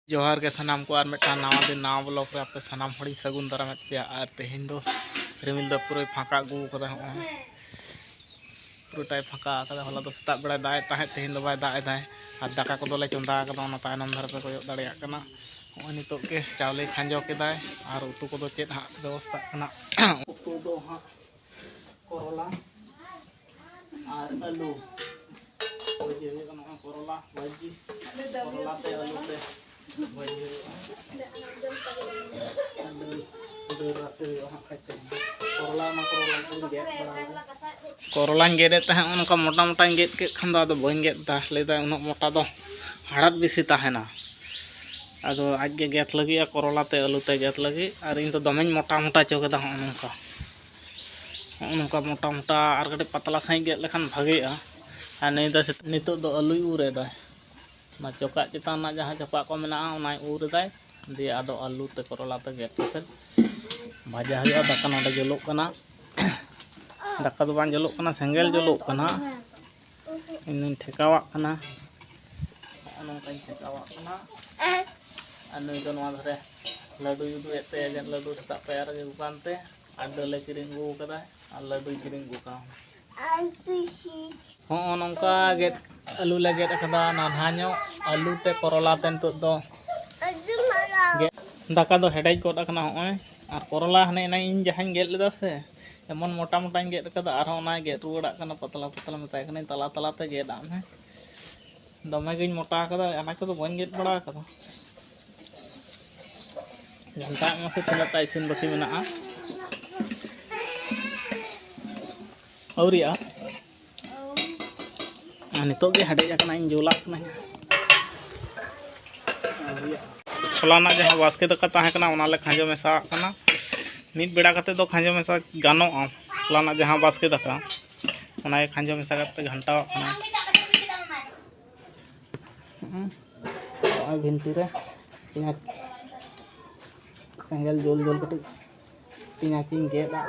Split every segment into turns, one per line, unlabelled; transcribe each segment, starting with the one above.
जोहार के सानाम को नवा दिन नवा ब्लॉग रे आपे सानाम हड़ी सगुन दाराम पे और तेहेन दो रिमिल दो पूरा फाँका अगू कदा पूराटाई फाँका हला दो सेता बेड़ा दाए ताहे तेहेन दो बाय दाए दाए और दाका को दोले चंदा कदा ओना तायनम धार पे कोयक दाड़ेयाक कना नितोग के चावले खांजो केदाय और उतु को चेद हाँ व्यवस्था कना उतु दो हाँ करोला और आलू भाजी करोला भाजी करोला ते आलू ते करोला गेदे उनका मोटा मोटा गेद के खान दो बी गेदा लेदा उन मोटा दो हड़ात बेसि तहना अदो आज के गेद लगी करोला ते आलू ते गेद लगी और इन दमे मोटा मोटा चौकेदा नौका मोटा मोटा और कटे पतला सही गेद लेखान भागेगा और नित आलू उरेदा ना चौका चितान जहाँ चौका को मेना उरेदा दिए आदो आलू ते करोला ते गेद कते भाजा हुआ दाका ना जलोग कना दाका दो बां जलोग कना सेंगेल जलोग कना इन ठेकावाक कना नौकाई ठेकावाक कना और नई दो नवा धरे लड्डू युदू एते जन लड्डू सेता पैर के गुकानते और दले किरिंग गु कदा और लड्डू किरिंग गुका हाँ नौका गेद आलू ले गेद कदा नान्हा आलू ते करोला ते नितो दो दाका दो हेडेज गोद कना होय और करोला हने इन जहाँ गेद लेदा से एमन मोटा मोटा गेद कदा और गेद रुवाड़ा कना पतला पतला मताय कना तला तला ते गेद आम है दमे गिन मोटा कदा अना को बन गेद बड़ा कदा घंटा मसे तिना इसिन बाकी मेना औरिया नितो गे हेडेज कना इन जोला कना फलाना जहाँ बास्के दका तहकना ओनाले खांजो मेसा कना मिद बेड़ा कते दो खांजो मेसा गानो फलाना जहाँ बास्के दका ओनाए खांजो मेसा कते घंटा कना भिंती रे पियाज सेंगल जोल जोल कटे पियाज इन गेदा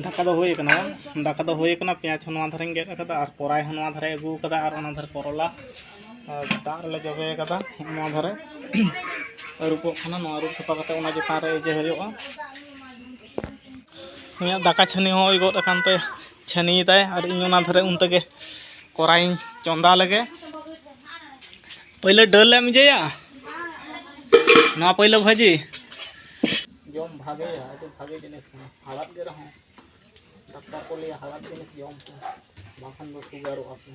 दाका दो होय कना पियाज नवा धरे गेद कदा और कोराई नवा धरे अगू कदा और ओना धरे करोला दाग ले जबे कदा नवा धरे अरुप खाना नवा अरुप सफा कते ओना जता रे जे होयोगा इया दाका छनी होय गोद अकानते छनी ताय और इन ओना धरे उनते के कोराई चंदा लगे पहले डल लेम जेया ना पहले भाजी जम भागे भागे जिनिस हालत गे रहा डॉक्टर को लिए हालत जिनिस जम बाखन दो सुगर आसे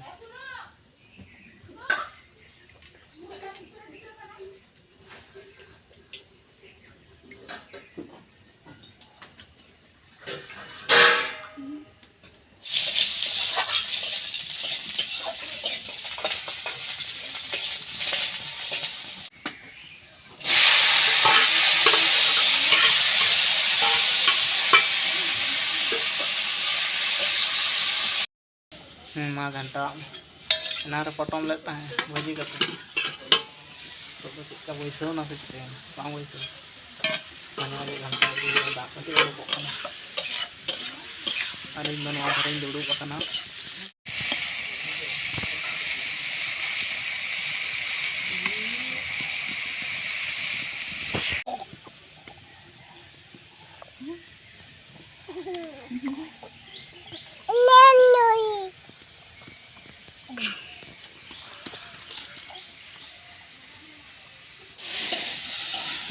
मा घंटा ना पटम लेता है भाजी करते तो चेका बैसा ना से बैसा घंटा दाग और इन धरे दुड़ूब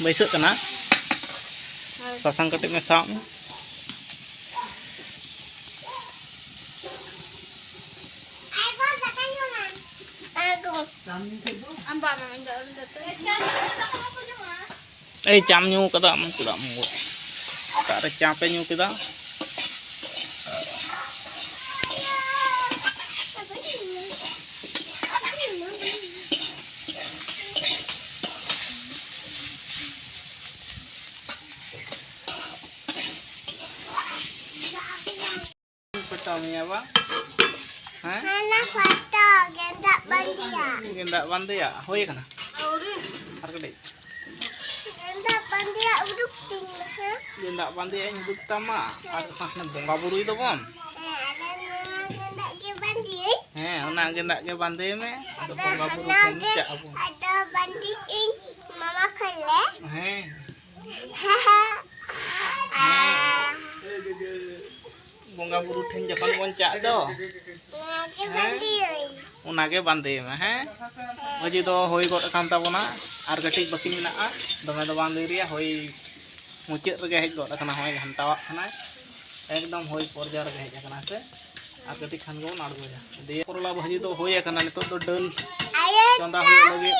बैसा कना सासांग कटे में साम ए चाम न्यू कदा मन कुदा मो तारे चापे न्यू कदा Pecahnya apa? Hah? Anak foto, gendak bandia. Gendak bandia, hoi kana? gede.
Gendak bandi uduk tinggal.
Gendak bandi yang uduk tama. Ada sana bonga buru itu pun.
Ada gendak ke bandi.
Ona gendak ke bandi me. Ada bonga buru ini cak pun.
Ada bandi ing mama kale.
Bonga buru ten japan boncak do.
Ke bandi.
Onage bandi me Oji do hoi god akan tabona ar katik baki menaa dome do bandi ria hoi mucet rege hej god akana hoi ghantawa kana ekdom hoi porjar rege hej akana se ar katik khan go nargo ja diye korla bhaji do hoi akana nito do dal chonda hoi lagi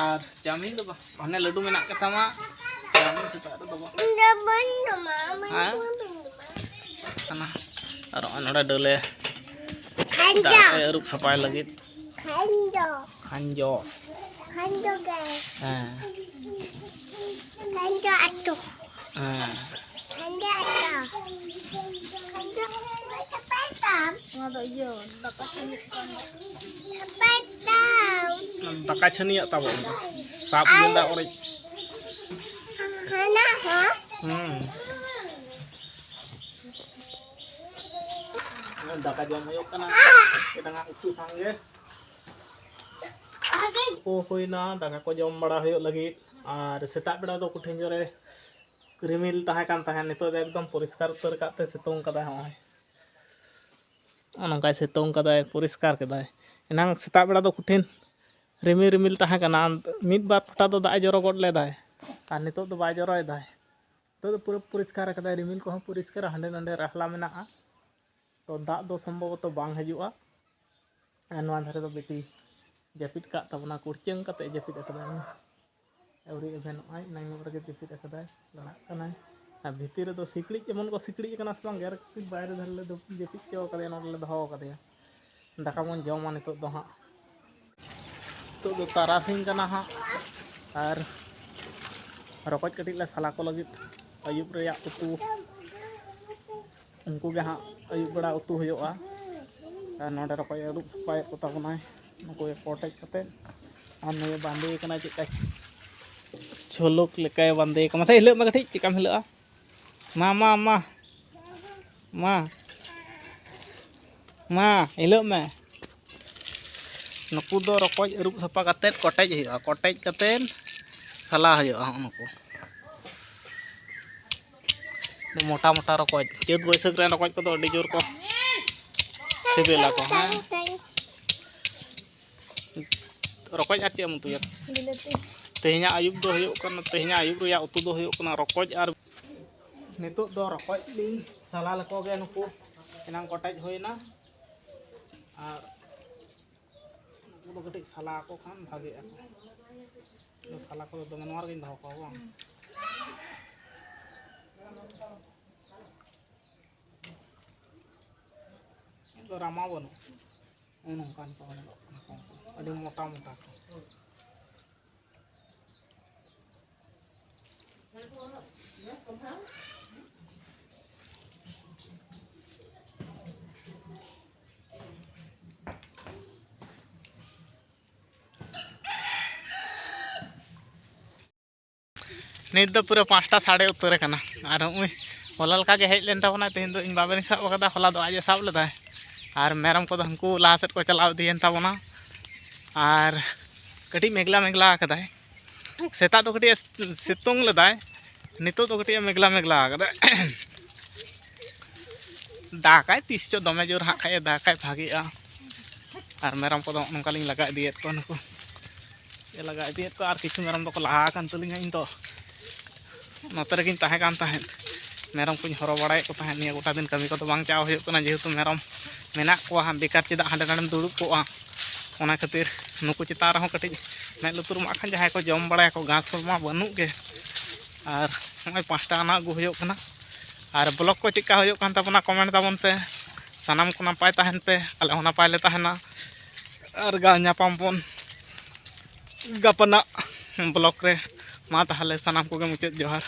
ar jamin do bane ladu menak ka tama jamin seta do do kana ar onada dole dak erup sapai lagi Kanjo guys. Kanjo atuh. Kanjo atuh. Kanjo kepetam. Ngado yo, dapat sini. Kepetam. Baka chani ya tabo. Sap genda ori.
Hana ha?
Daka jam ayo kana. Kita ngak utu sangge. Hoi na daka ko jom bada hoyok lagi ar setak beda do kuठिन jore rimil tahe kan tahe nito ekdom poriskar utar kate sitong kada hoy onongkai sitong kada poriskar kada enang setak beda do kuठिन rimil tahe kana mid bar pata do da joro god le dai ar nito do bai joro dai to do pura poriskar kada rimil ko poriskar hande nande rahla mena to da do sambhabato bang hajua anwa dhare do beti japit kak tabuna kurceng kate japit akada every event ai nang rege japit akada lana kana a bhitir do sikli jemon ko sikli kana sang ger bayre dharle do japit cho kade nole doho kade daka mon jom man to do ha to do tarasing kana ha ar rokoj katik la sala ko lagi ayub reyak utu unku ge ha ayub beda utu hoyoa ar node rokoj erup sapai ko tabunai nuko kotek kate ane bande kana chika cholok lekai bande ka masa hilak ma kathik chikam hilak ma hilak me nuku do rokoj erup sapa kate kotek huyuga kotek kate salah huyuga nuku mota mota rokoj chaut boisak ren rokoj ko do adi jor ko sibela ko rokoj ar cem tu ya tehnya ayub do huyuk kana tehnya ayub ru ya utu do huyuk kana rokoj ar nituk do rokoj ling salah leko ge nuku enang kotaj hoina ar nuku do ketik salah ko kan bhage ako do salah ko do manwar gin doho ko bang do rama bono enong kan to ada mota-mota nit do pura 5टा साढ़े उत्तर kana ar hola leka ge hej len tabona tehin do in babeni sab kada hola do aje sab leda ar meram ko do hanku laha set ko chalaw diyen tabona আর कटी मेघला मेघला कदाय सेता तो कटी सितुंग लदाय नितो तो कटी मेघला मेघला कदाय दाकाय तीस चो दमे जोर हाँ खाए दाकाय भागेआ और मेरम को नोंकालिंग लगा दिएत को नुको ये लगा दिएत को और किछु मेरम दो लहा कान तुलिंगा इन तो नोते रेगिन ताहे कान ताहेन मेरम को हरो बड़ाय को ताहेन निया गोटा दिन कमी को तो बांग चाव हुयुग कना जेहेतु मेरम मेना को बेकार चेदा हांडे नाडेम दुड़ुब कोआ ओना खातिर नुकु चिता रहो कटी मे लुतुर मा खान जहां को जम बड़ा को घास को मा बनु के और नय 5टा ना गु हुयुग कना और ब्लॉग को चिका हुयुग कान ताबना कमेंट ताबन पे सानाम को नापाय ताहेन पे आले होना पायले ताहेना और गा ᱧᱟᱯᱟᱢ ᱵᱚᱱ ᱜᱟᱯᱟᱱᱟᱜ ब्लॉग रे मा ताहले सानाम को मुचाद जोहार।